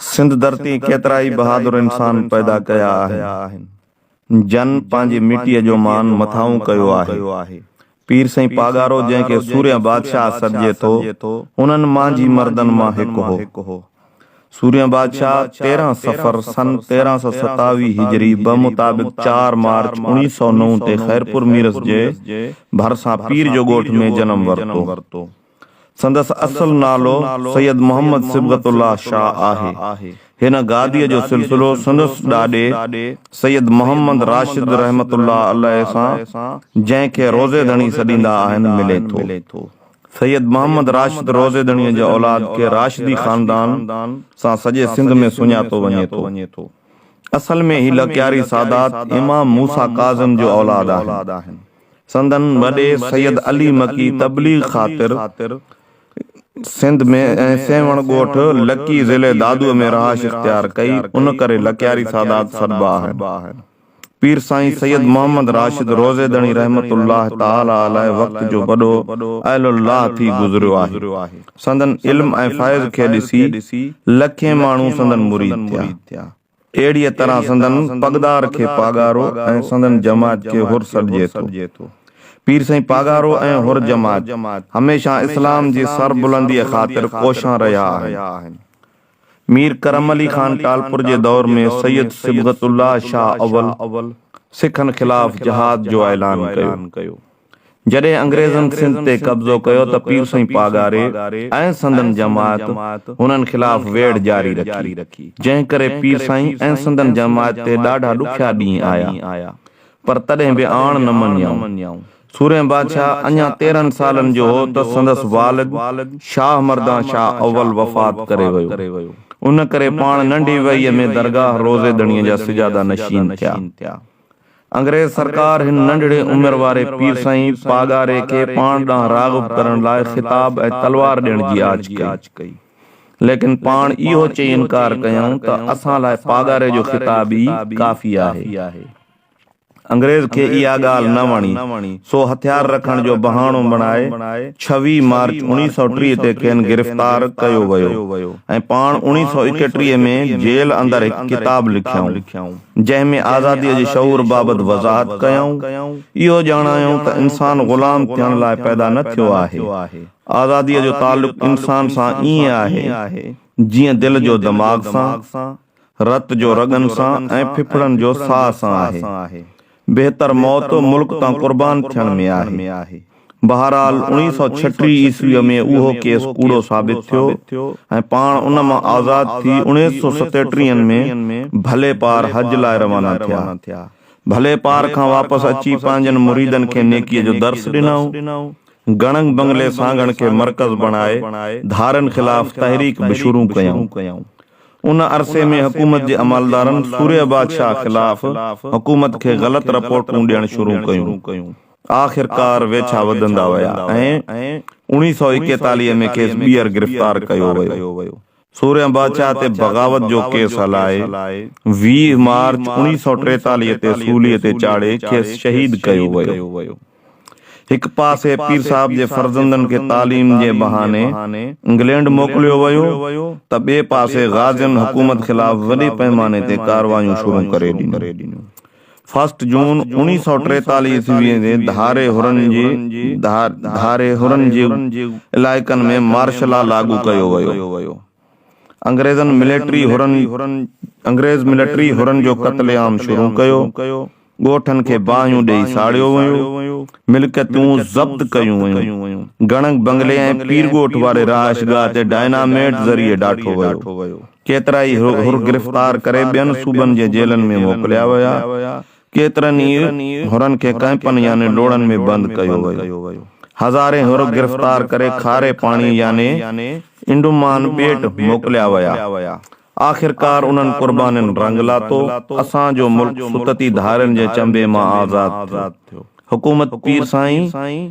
सिंध धरती केतराई बहादुर इंसान पैदा कया आहिनि। जन पंहिंजी मिटीअ जो मान मथाऊं कयो आहे। पीर साईं पागारो जंहिंखे सूर्य बादशाह सॾिजे थो, उन्हनि मांझी मर्दनि मां हिकु हो। सूर्य बादशाह 13 सफ़र सन 1327 हिजरी बमुताबिक़ 4 मार्च 1909 ते खैरपुर मीरस जे भरसां पीर जो ॻोठ में जनम वरितो। संदसि असुल नालो सैयद मोहम्मद सिबगतुल्लाह शाह आहे। हिन गादीअ जो सिलसिलो संदसि ॾाॾे सैयद मोहम्मद राशिद रहमतुल्लाह अलैह सां, जंहिंखे रोज़ेधणी सॾींदा आहिनि, मिले थो। सैयद मोहम्मद राशिद रोज़ेधणीअ जे औलाद खे राशिदी ख़ानदान सां सॼे सिंध में सुञातो वञे थो। असल में ही लकियारी सादात इमाम मूसा काज़िम जो औलाद आहिनि। संदन वॾे सैयद अली मकी तबलीग ख़ातिर सिंध में सेवण ॻोठ लकी ज़िले दादूअ में रहाइश इख्तियार कई, उन करे लकियारी सादात सॾिबा आहिनि। पीर साईं सैयद मोहम्मद राशिद रोज़ेधणी रहमतुल्लाह ताला अलैह वक़्त जो वॾो अहलुल्लाह थी गुज़रियो आहे। संदन इल्म ऐं फ़ैज़ खे ॾिसी लखे माण्हू संदन मुरीद थिया। अहिड़ीअ तरह संदन पगदार खे पागारो ऐं संदन जमात खे हुर सॾिजे थो। पीर साईं पागारो ऐं हुर जमात हमेशा इस्लाम जी सरबुलंदीअ ख़ातिर कोशां रहिया आहिनि। मीर करम अली खान टालपुर जे दौर में सैयद सिबगतुल्लाह शाह अव्वल सिखनि ख़िलाफ़ जहाद जो ऐलान कयो। जॾहिं अंग्रेज़नि सिंध ते कब्ज़ो कयो त पीर साईं पागारे ऐं संदन जमात हुननि ख़िलाफ़ वेड़ जारी रखी, जंहिं करे पीर साईं ऐं संदन जमात ते ॾाढा ॾुखिया ॾींहं आया, पर तॾहिं बि आण न मञियाऊं। सूर्य बादशाह अञा 13 सालनि जो हो त संदसि वालिद शाह मर्दां शाह अव्वल वफ़ात करे वियो। उन करे पाण नंढी वईअ में दरगाह रोज़ेधणीअ जा सिजादा नशीन थिया। अंग्रेज़ सरकार हिन नंढड़े उमिरि वारे पीर साईं पागारे खे पाण ॾांहुं राग़िब करण लाइ ख़िताब ऐं तलवार ॾियण जी आछ कई, लेकिन पाण इहो चई इनकार कयऊं त असां लाइ पागारे जो ख़िताब ई काफ़ी आहे। अंग्रेज़ खे इहा ॻाल्हि न वणी, सो हथियार रखण जो बहानो बणाए 26 मार्च 1930 ते खेनि गिरफ़्तार कयो वियो ऐं पाण 1931 में जेल अंदरि हिकु किताब लिखियऊं, जंहिं में आज़ादीअ जे शऊर बाबति वज़ाहत कयऊं। इहो ॼाणायूं त इंसान ग़ुलाम थियण लाइ पैदा न थियो आहे। आज़ादीअ जो ताल्लुक़ इंसान सां ईअं आहे जीअं दिलि जो दिमाग़ सां, रत जो रगनि सां ऐं फिफड़नि जो साह सां आहे। बेहतर मौत मुल्क तां क़ुर्बान थियण में आहे। बहरहाल 1936 ईस्वीअ में उहो केस कूड़ो साबित थियो ऐं पाण उन मां आज़ाद थी 1937 में भले पार हज लाइ रवाना थिया। भले पार खां वापसि अची पंहिंजनि मुरीदनि खे नेकीअ जो दर्स ॾिनऊं। गणंग बंगले सांगण खे मरकज़ बणाए धारनि ख़िलाफ़ तहरीक बि शुरू कयऊं। उन अरसे में हुकूमत जे अमलदारनि सूर्य बादशाह ख़िलाफ़ हुकूमत खे ग़लति रिपोर्टूं ॾियण शुरू कयूं। आख़िरकार वेछा वधंदा विया ऐं 1941 में केस ॿीहर गिरफ़्तार कयो वियो। सूर्य बादशाह ते बग़ावत जो केस हलाए 20 मार्च 1943 ते सूलीअ ते चाढ़े खेसि शहीद कयो वियो। हिकु पासे पीर साहब जे फर्ज़ंदनि खे तालीम जे बहाने इंग्लैंड मोकिलियो वियो त ॿिए पासे गाज़ियुनि हुकूमत ख़िलाफ़ वॾे पैमाने ते कारवायूं शुरू करे ॾिनियूं। 1 जून 1943 ईस्वी ते धारे हुरन जे इलाइक़नि में मार्शल लॉ लागू कयो वियो। अंग्रेज़ मिलिट्री हुरन जो क़त्लेआम शुरू कयो। ॻोठनि खे बाहियूं ॾेई साड़ियो वियो। मिल्कियतूं ज़ब्त कयूं वयूं। गणंग बंगले ऐं पीर ॻोठ वारे रहाइशगाह ते डायनामेट ज़रिए ॾाठो वियो। केतिराई हुर गिरफ़्तार करे ॿियनि सूबनि जे जेलनि में मोकिलिया विया। केतिरनि ई हुरनि खे कैंपनि याने डोड़नि में बंदि कयो वियो। हज़ारे हुर गिरफ़्तार करे खारे पाणी याने इंडुमान ॿेट मोकिलिया विया। आख़िरकार उन्हनि क़ुर्बानियुनि रंग लातो। असांजो मुल्क सुतती धारनि जे चंबे मां आज़ाद थियो। हुकूमत पीर साईं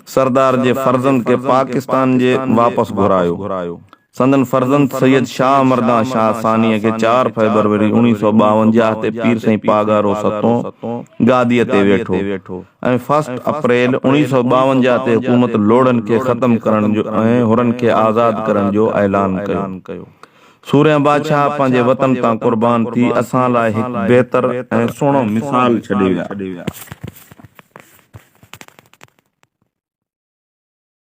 सरदार जे फर्ज़ंद खे पाकिस्तान जे वापसि घुरायो। संदन फर्ज़ंद सैयद शाह मर्दां शाह सानीअ खे 4 फरवरी 1952 ते पीर साईं पागारो सतों गादीअ ते वेठो ऐं 1 अप्रैल 1952 ते हुकूमत लोड़नि खे ख़त्म करण जो ऐं हुरनि खे आज़ाद करण जो ऐलान कयो। सूर्य बादशाह पंहिंजे वतन तां कुर्बान थी असां लाइ हिकु बहितर ऐं सुहिणो मिसाल छॾे विया।